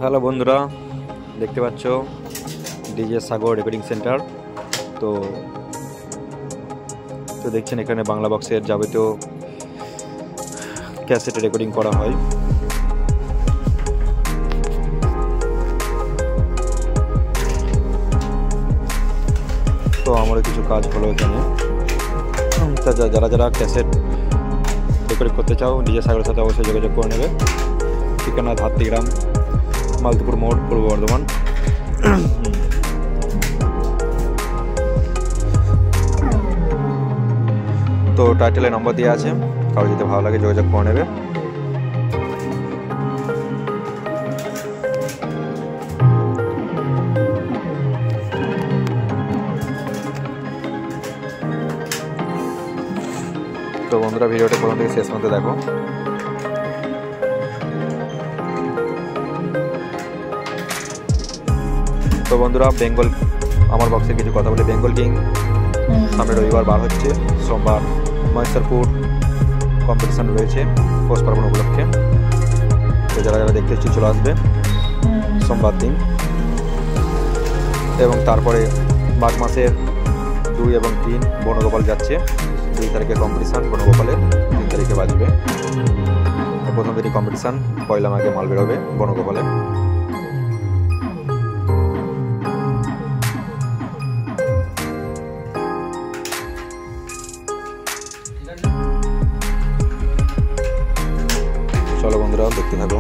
Hello বন্ধুরা, দেখতে পাচ্ছ ডিজে সাগর রেকর্ডিং সেন্টার। তো তো দেখছেন এখানে বাংলা বক্সের যাবতীয় ক্যাসেটে রেকর্ডিং করা হয়। তো আমারও কিছু কাজ হলো এখানে। যারা যারা ক্যাসেট রেকর্ডিং করতে চাও ডিজে সাগরের সাথে অবশ্যই যোগাযোগ করে নেবে। ঠিকানা ধাত্রীগ্রাম, মালতীপুর মোড়, পূর্ব বর্ধমান। তো টাইটেলে নম্বর দেওয়া আছে, কারো যদি ভালো লাগে যোগাযোগ করে নেবে। তো বন্ধুরা, ভিডিওটা প্রথম থেকে শেষ পর্যন্ত দেখো। তো বন্ধুরা, বেঙ্গল আমার বক্সের কিছু কথা বলি। বেঙ্গল কিং সামনে রবিবার বার হচ্ছে, সোমবার মহেশ্বরপুর কম্পিটিশান রয়েছে পৌষ পার্বণ উপলক্ষে। তো যারা যারা দেখতে এসেছি চলে আসবে সোমবার দিন। এবং তারপরে মাঘ মাসের 2 এবং 3 বনগোপাল যাচ্ছে। 2 তারিখে কম্পিটিশান বনগোপালের, 3 তারিখে বাজবে। প্রথম দিনই কম্পিটিশান, পয়লা মাঘে মাল বেরোবে বনগোপালে। চলো বন্ধুরা, দেখতে থাকো।